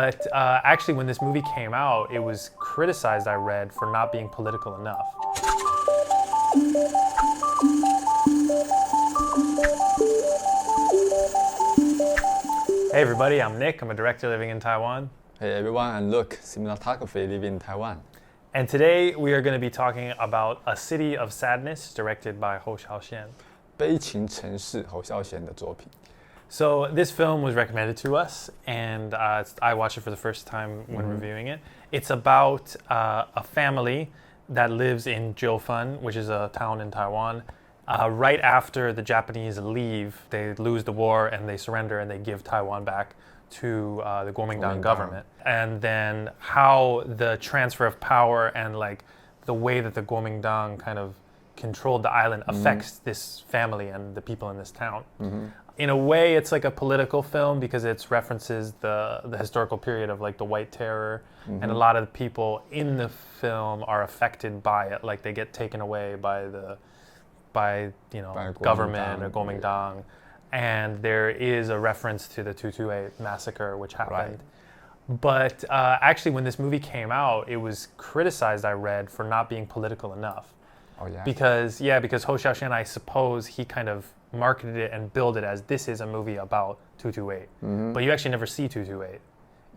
But actually, when this movie came out, it was criticized, I read, for not being political enough. Hey everybody, I'm Nick. I'm a director living in Taiwan. Hey everyone, I'm Luke, cinematographer living in Taiwan. And today we are going to be talking about A City of Sadness, directed by Hou Xiaoxian. 悲情城市侯孝贤的作品。 So this film was recommended to us, and I watched it for the first time when reviewing it. It's about a family that lives in Jiufen, which is a town in Taiwan. Right after the Japanese leave, they lose the war and they surrender and they give Taiwan back to the Kuomintang government. And then how the transfer of power and like the way that the Kuomintang kind of controlled the island affects this family and the people in this town. In a way, it's like a political film because it references the historical period of like the White Terror, and a lot of the people in the film are affected by it. Like they get taken away by government or Kuomintang, and there is a reference to the 228 massacre which happened. Right. But actually, when this movie came out, it was criticized, I read, for not being political enough. Oh yeah. Because Hou Xiaoxian, I suppose he kind of marketed it and billed it as this is a movie about 228. But you actually never see 228.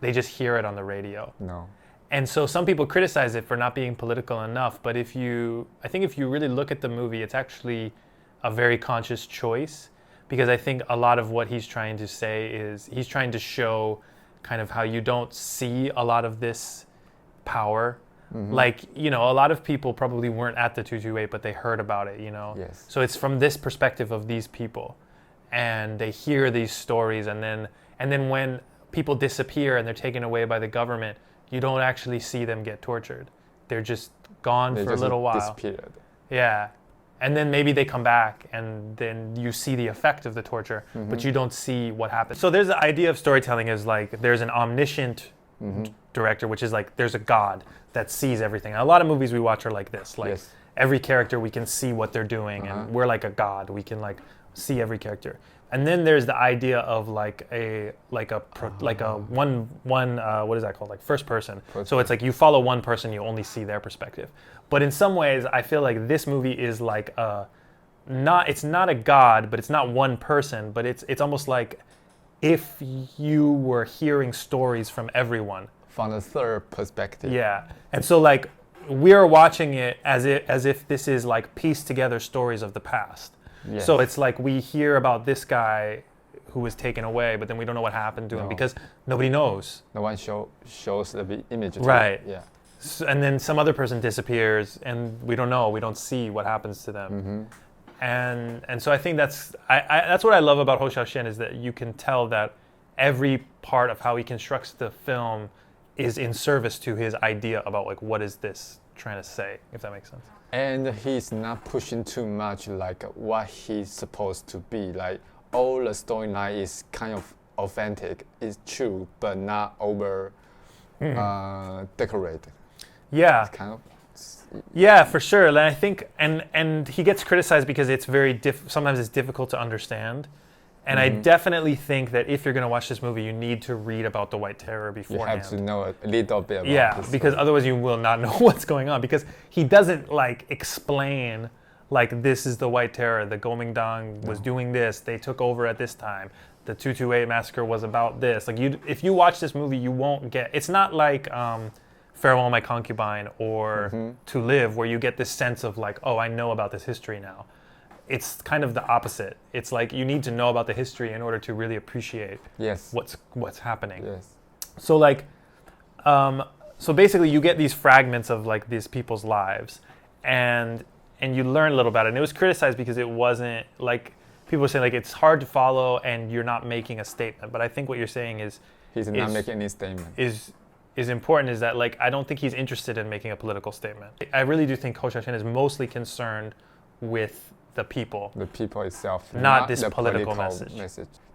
They just hear it on the radio. No. And so some people criticize it for not being political enough, but I think if you really look at the movie, it's actually a very conscious choice, because I think a lot of what he's trying to say is he's trying to show kind of how you don't see a lot of this power. Like, a lot of people probably weren't at the 228, but they heard about it, Yes. So it's from this perspective of these people, and they hear these stories, and then when people disappear and they're taken away by the government, you don't actually see them get tortured. They're just gone for a little while. Disappeared. Yeah. And then maybe they come back, and then you see the effect of the torture, but you don't see what happens. So there's the idea of storytelling is like there's an omniscient director, which is like there's a god that sees everything. A lot of movies we watch are like this. Like every character, we can see what they're doing, and we're like a god. We can like see every character. And then there's the idea of like a one what is that called? Like first person. So it's like you follow one person, you only see their perspective. But in some ways, I feel like this movie is like it's not a god, but it's not one person, but it's almost like if you were hearing stories from everyone. From the third perspective. Yeah. And so like we're watching it as if this is like pieced together stories of the past. Yes. So it's like we hear about this guy who was taken away, but then we don't know what happened to him because nobody knows. No one shows the image. Right. Yeah. So, and then some other person disappears, and we don't know. We don't see what happens to them. And so I think that's what I love about Hou Xiaoxian is that you can tell that every part of how he constructs the film is in service to his idea about like what is this trying to say, if that makes sense. And he's not pushing too much like what he's supposed to be. Like all the storyline is kind of authentic, it's true, but not over decorated. Yeah. It's kind of. Yeah, for sure. And I think, and he gets criticized because it's very sometimes it's difficult to understand. And I definitely think that if you're going to watch this movie, you need to read about the White Terror beforehand. You have to know a little bit about this. Because otherwise you will not know what's going on. Because he doesn't like explain like this is the White Terror. The Kuomintang was doing this. They took over at this time. The 228 massacre was about this. Like if you watch this movie, you won't get. It's not like Farewell My Concubine or To Live, where you get this sense of like, oh, I know about this history now. It's kind of the opposite. It's like you need to know about the history in order to really appreciate what's happening. Yes. So like, so basically you get these fragments of like these people's lives, and you learn a little about it. And it was criticized because it wasn't like people were saying like it's hard to follow and you're not making a statement. But I think what you're saying is he's not making any statement. Is important is that like I don't think he's interested in making a political statement. I really do think Hou Xiaoxian is mostly concerned with the people. The people itself. Not this political message.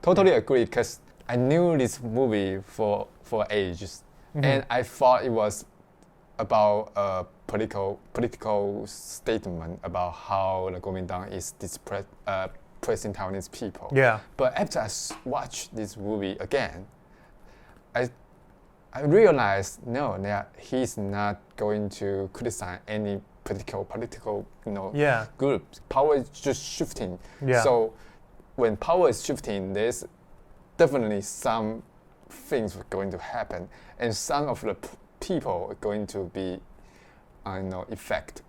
Totally agree, because I knew this movie for ages, and I thought it was about a political statement about how the Kuomintang is pressing Taiwanese people. Yeah. But after I watched this movie again, I I realized he's not going to criticize any political group. Power is just shifting. Yeah. So when power is shifting, there's definitely some things are going to happen, and some of the people are going to be affected.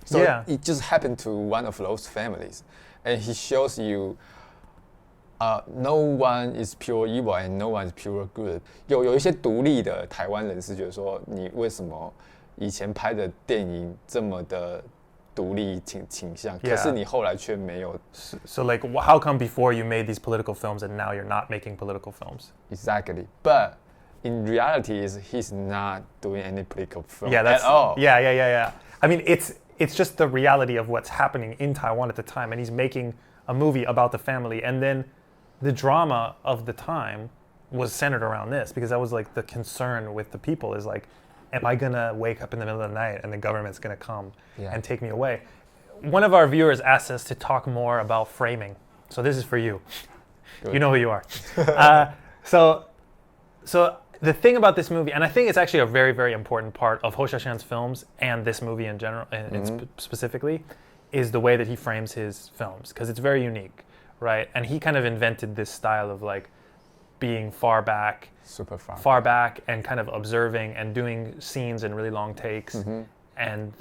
So it just happened to one of those families, and he shows you no one is pure evil and no one is pure good. 有一些独立的台湾人是觉得说，你为什么以前拍的电影这么的独立倾向，可是你后来却没有。So like, how come before you made these political films and now you're not making political films? Exactly, but in reality, he's not doing any political film at all. Yeah. I mean, it's just the reality of what's happening in Taiwan at the time, and he's making a movie about the family, and then the drama of the time was centered around this, because that was like the concern with the people is like, am I gonna wake up in the middle of the night and the government's gonna come and take me away? One of our viewers asked us to talk more about framing, so this is for you. Good. You know who you are. So the thing about this movie, and I think it's actually a very, very important part of Ho Xiaxian's films and this movie in general, specifically, is the way that he frames his films, because it's very unique, right? And he kind of invented this style of like being super far back, and kind of observing and doing scenes in really long takes, and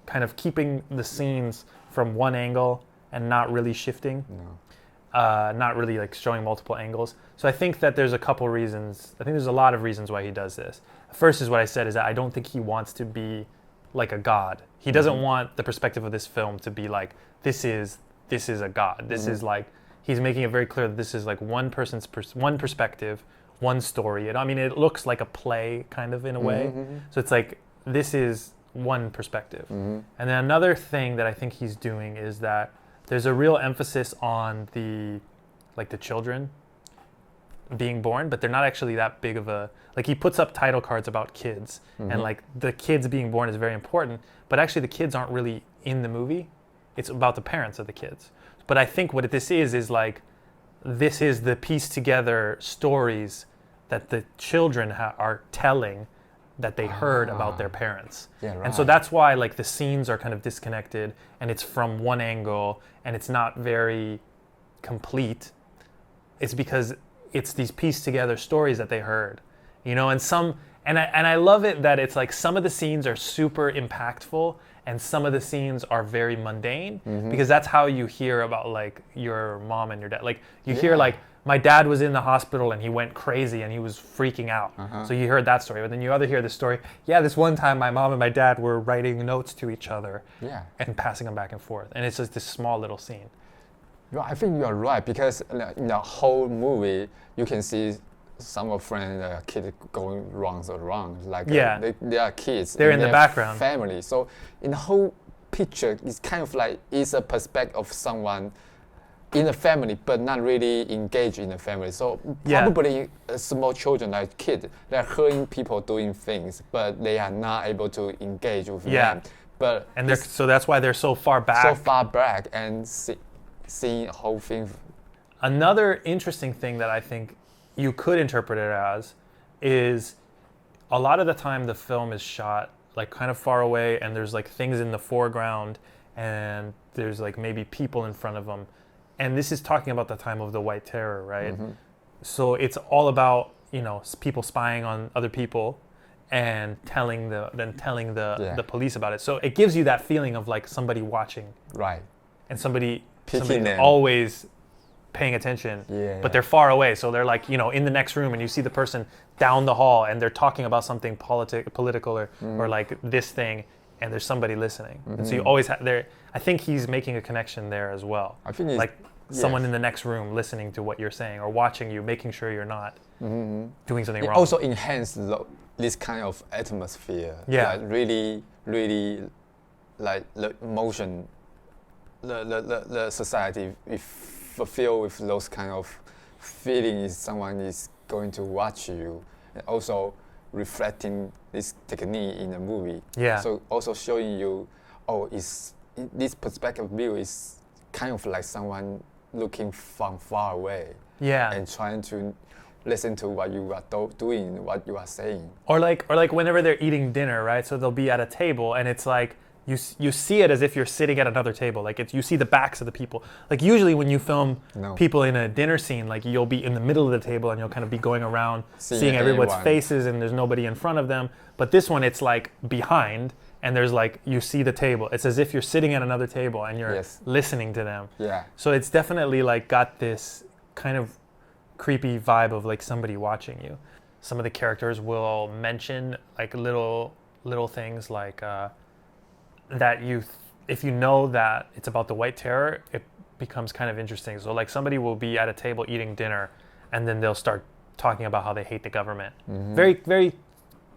kind of keeping the scenes from one angle and not really shifting. Not really like showing multiple angles. So I think that there's a couple reasons. I think there's a lot of reasons why he does this. First is what I said, is that I don't think he wants to be like a god. He doesn't want the perspective of this film to be like, this is a god. This is like, he's making it very clear that this is like one person's one perspective, one story. I mean, it looks like a play kind of in a way. So it's like, this is one perspective. And then another thing that I think he's doing is that there's a real emphasis on the children being born, but they're not actually that big of a, like, he puts up title cards about kids, and like the kids being born is very important, but actually the kids aren't really in the movie. It's about the parents of the kids. But I think what this is like, this is the pieced together stories that the children are telling that they heard about their parents. Yeah, right. And so that's why like the scenes are kind of disconnected, and it's from one angle, and it's not very complete. It's because it's these pieced together stories that they heard, and I love it that it's like some of the scenes are super impactful and some of the scenes are very mundane, because that's how you hear about like your mom and your dad. Like you hear like, my dad was in the hospital and he went crazy and he was freaking out. So you heard that story, but then you other hear the story. Yeah, this one time my mom and my dad were writing notes to each other and passing them back and forth. And it's just this small little scene. Well, I think you're right, because in the whole movie, you can see some of friends, kids going wrong. Like they are kids. They're in the background. Family. So in the whole picture, it's kind of like it's a perspective of someone in a family, but not really engaged in the family. So probably small children, like kids, they're hearing people doing things, but they are not able to engage with them. So that's why they're so far back. So far back and seeing the whole thing. Another interesting thing that I think you could interpret it as is a lot of the time the film is shot like kind of far away, and there's like things in the foreground, and there's like maybe people in front of them. And this is talking about the time of the White Terror, right? So it's all about, people spying on other people and telling the police about it. So it gives you that feeling of like somebody watching. Right. And somebody always paying attention, but they're far away. So they're like, in the next room, and you see the person down the hall and they're talking about something political or like this thing, and there's somebody listening. And so you always have there. I think he's making a connection there as well. I think like someone in the next room listening to what you're saying or watching you, making sure you're not doing something wrong. It also enhances this kind of atmosphere. Yeah. Like really, really, like the emotion, the society is fulfilled with those kind of feelings. Someone is going to watch you, and also reflecting this technique in the movie. Yeah. So also showing you, this perspective view is kind of like someone looking from far away. Yeah. And trying to listen to what you are doing, what you are saying. Or like whenever they're eating dinner, right? So they'll be at a table, and it's like you see it as if you're sitting at another table. Like you see the backs of the people. Like usually when you film people in a dinner scene, like you'll be in the middle of the table and you'll kind of be going around seeing everyone's faces, and there's nobody in front of them. But this one, it's like behind, and there's like you see the table. It's as if you're sitting at another table and you're listening to them. Yeah. So it's definitely like got this kind of creepy vibe of like somebody watching you. Some of the characters will mention like little things like that if you know that it's about the White Terror, it becomes kind of interesting. So like somebody will be at a table eating dinner, and then they'll start talking about how they hate the government. Very, very,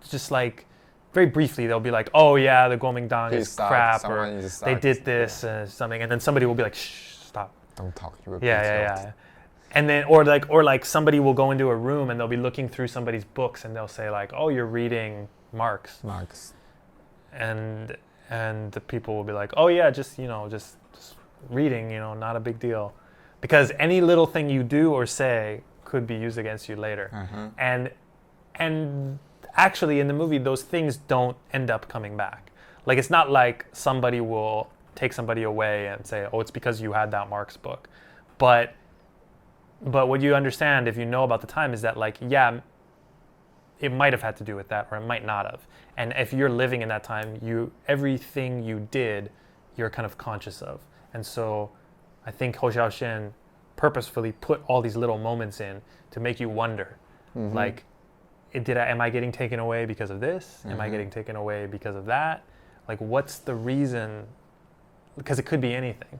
just like very briefly, they'll be like, "Oh yeah, the Kuomintang is crap," or "They did this," something, and then somebody will be like, "Shh, stop. Don't talk. You will Yeah. And then, or like somebody will go into a room and they'll be looking through somebody's books, and they'll say like, "Oh, you're reading Marx." And the people will be like, "Oh yeah, just reading, not a big deal," because any little thing you do or say could be used against you later. And actually, in the movie, those things don't end up coming back. Like it's not like somebody will take somebody away and say, "Oh, it's because you had that Marx book," but what you understand if you know about the time is that like, yeah, it might have had to do with that, or it might not have. And if you're living in that time, everything you did, you're kind of conscious of. And so I think Hou Xiaoxian purposefully put all these little moments in to make you wonder, like, am I getting taken away because of this? Am I getting taken away because of that? Like, what's the reason? Because it could be anything.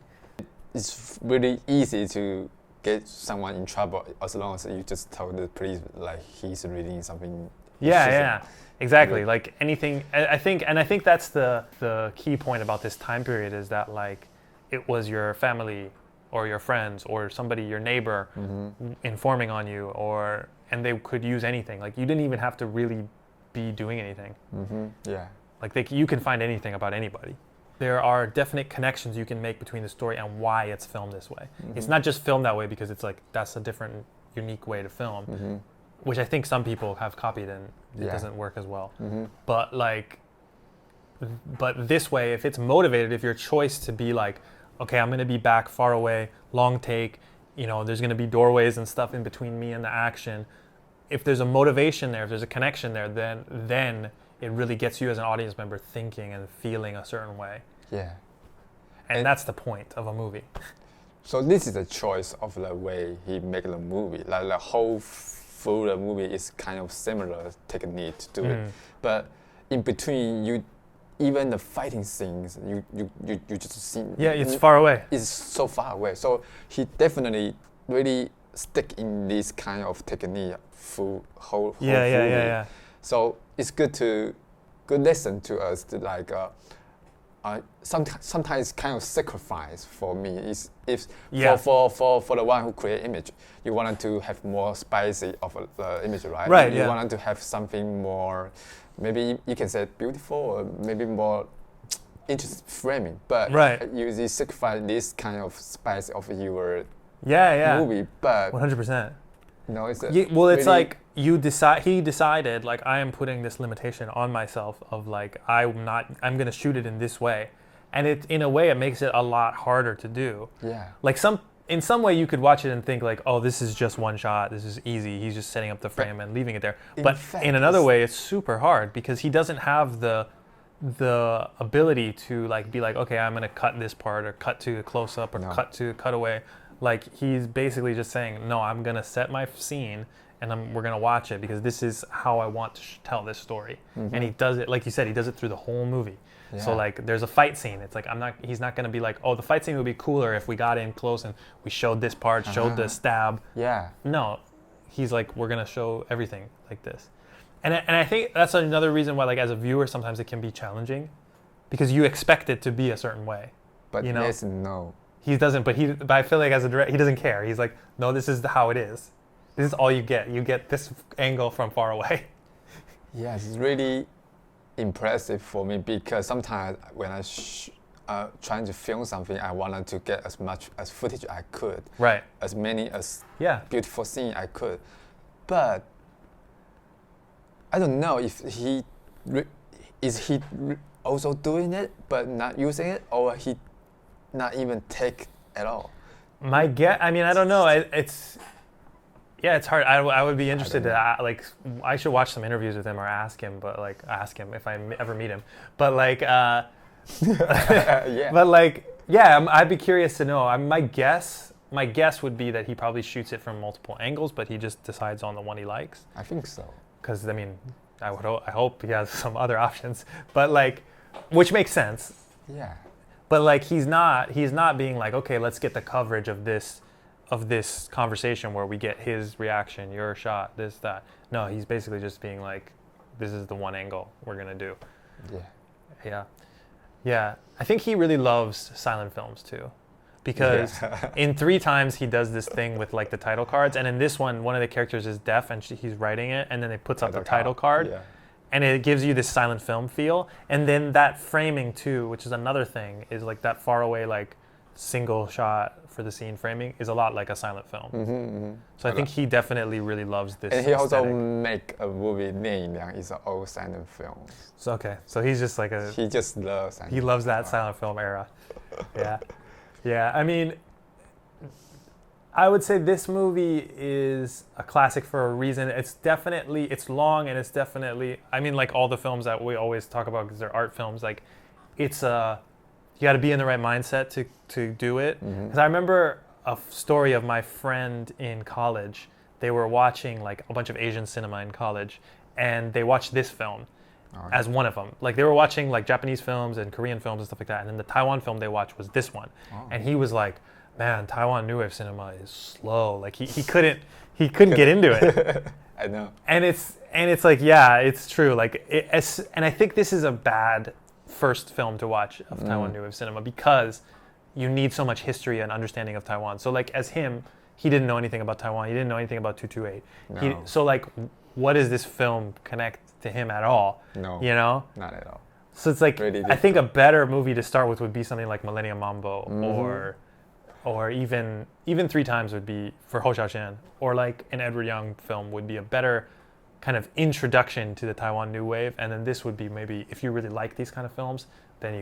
It's really easy to get someone in trouble as long as you just tell the police like he's reading something. Yeah, exactly. Like anything. I think that's the key point about this time period is that like it was your family or your friends or somebody, your neighbor, informing on you, and they could use anything. Like you didn't even have to really be doing anything. Yeah. Like you can find anything about anybody. There are definite connections you can make between the story and why it's filmed this way. It's not just filmed that way because it's like that's a different, unique way to film, which I think some people have copied and it doesn't work as well. But this way, if it's motivated, if your choice to be like, okay, I'm gonna be back far away, long take, there's gonna be doorways and stuff in between me and the action. If there's a motivation there, if there's a connection there, then it really gets you as an audience member thinking and feeling a certain way. Yeah. And that's the point of a movie. So this is a choice of the way he make the movie. Like the whole through the movie is kind of similar technique to do it. But in between, even the fighting scenes, you just see. Yeah, it's far away. It's so far away. So he definitely really stick in this kind of technique through whole movie. Yeah. So it's good lesson to us to like sometimes kind of sacrifice for me is for the one who create image, you wanted to have more spicy of the image, right? Right. You wanted to have something more, maybe you can say beautiful or maybe more interesting framing, but you sacrifice this kind of spice of your movie, but 100%. No, it's it's really like he decided like I am putting this limitation on myself of like I'm gonna shoot it in this way, and it in a way it makes it a lot harder to do. Yeah. Like in some way you could watch it and think like, oh, this is just one shot, this is easy, he's just setting up the frame and leaving it there. But in another way it's super hard because he doesn't have the ability to like be like, okay, I'm gonna cut this part or cut to a close up or cut to cutaway. Like he's basically just saying, no, I'm gonna set my scene and we're gonna watch it because this is how I want to tell this story. And he does it, like you said, he does it through the whole movie. Yeah. So like there's a fight scene. It's like he's not gonna be like, oh, the fight scene would be cooler if we got in close and we showed this part, showed the stab. Yeah. No, he's like, we're gonna show everything like this. And I think that's another reason why like as a viewer sometimes it can be challenging because you expect it to be a certain way. But yes and no. He doesn't, but I feel like as a director, he doesn't care. He's like, no, this is how it is. This is all you get. You get this angle from far away. Yeah, it's really impressive for me because sometimes when I trying to film something, I wanted to get as much as footage I could. Right. As many as beautiful scene I could. but I don't know if is he also doing it but not using it, or he not even take at all. My guess, I mean, I don't know. It's hard. I would be interested to I should watch some interviews with him or ask him if I ever meet him. But yeah. But I'd be curious to know. My guess would be that he probably shoots it from multiple angles, but he just decides on the one he likes. I think so. Because I mean, I hope he has some other options, but which makes sense. Yeah. But he's not being like, okay, let's get the coverage of this conversation where we get his reaction, your shot, this, that. No, he's basically just being like, this is the one angle we're gonna do. Yeah. I think he really loves silent films too, because in 3 times he does this thing with the title cards, and in this one of the characters is deaf and he's writing it, and then it puts up the title card. Yeah. And it gives you this silent film feel. And then that framing too, which is another thing, is that far away, single shot for the scene framing is a lot like a silent film. So I think he definitely really loves this. And he also make a movie, 电影量 is all silent films. So he's just he just loves silent he loves that silent film era. Yeah. I mean, I would say this movie is a classic for a reason. It's long, and it's definitely, I mean, all the films that we always talk about because they're art films, it's you got to be in the right mindset to do it. Because I remember a story of my friend in college. They were watching a bunch of Asian cinema in college, and they watched this film as one of them. They were watching Japanese films and Korean films and stuff like that, and then the Taiwan film they watched was this one. And he was like, man, Taiwan New Wave cinema is slow. He couldn't get into it. I know. And it's yeah, it's true. And I think this is a bad first film to watch of Taiwan New Wave cinema, because you need so much history and understanding of Taiwan. So as him, he didn't know anything about Taiwan. He didn't know anything about 228. No. So what does this film connect to him at all? No. You know? Not at all. So it's really I think a better movie to start with would be something like Millennium Mambo, or even 3 times would be for Ho Xiaoxian, or an Edward Young film would be a better kind of introduction to the Taiwan New Wave. And then this would be maybe, if you really like these kind of films, then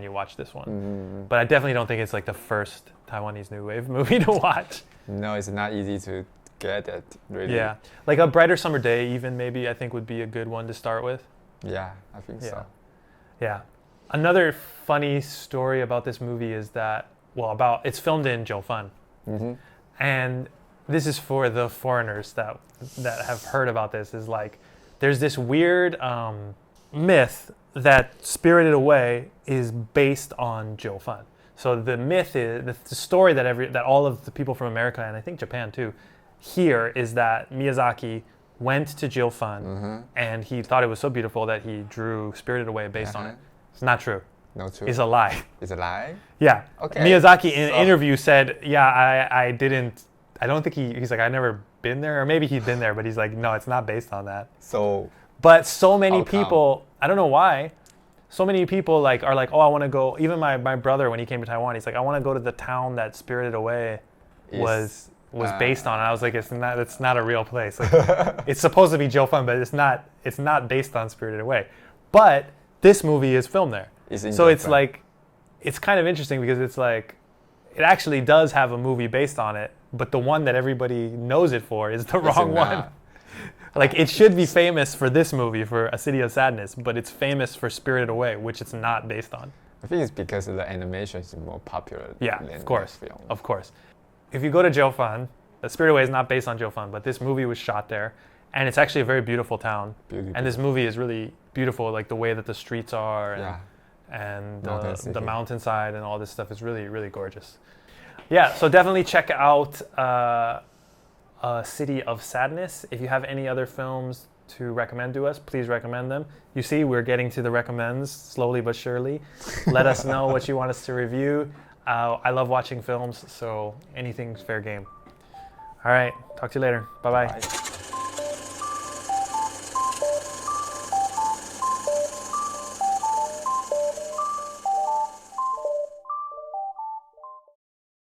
you watch this one. But I definitely don't think it's the first Taiwanese New Wave movie to watch. No, it's not easy to get it, really. Yeah, A Brighter Summer Day even maybe I think would be a good one to start with. Yeah, I think so. Yeah. Another funny story about this movie is that, it's filmed in Jiufen. And this is for the foreigners that have heard about this, is there's this weird myth that Spirited Away is based on Jiufen. So the myth is, the story that all of the people from America, and I think Japan too, hear is that Miyazaki went to Jiufen and he thought it was so beautiful that he drew Spirited Away based on it. It's not true. No, true. It's a lie. It's a lie? Yeah. Okay. Miyazaki in an interview said, I don't think he's I've never been there, or maybe he'd been there, but he's no, it's not based on that. But so many people, I don't know why, so many people are oh, I want to go. Even my brother, when he came to Taiwan, he's I want to go to the town that Spirited Away was based on. And I was it's not a real place. It's supposed to be Jiufen, but it's not based on Spirited Away. But this movie is filmed there. So it's kind of interesting, because it actually does have a movie based on it, but the one that everybody knows it for is the wrong one. It should be famous for this movie, for A City of Sadness, but it's famous for Spirited Away, which it's not based on. I think it's because the animation is more popular. Yeah, than of course. the film. Of course. If you go to Jiufen, The Spirited Away is not based on Jiufen, but this movie was shot there, and it's actually a very beautiful town. And this movie is really beautiful, the way that the streets are, and the mountainside and all this stuff is really, really gorgeous. Yeah, so definitely check out A City of Sadness. If you have any other films to recommend to us, please recommend them. You see, we're getting to the recommends slowly but surely. Let us know what you want us to review. I love watching films, so anything's fair game. All right, talk to you later. Bye-bye. Bye.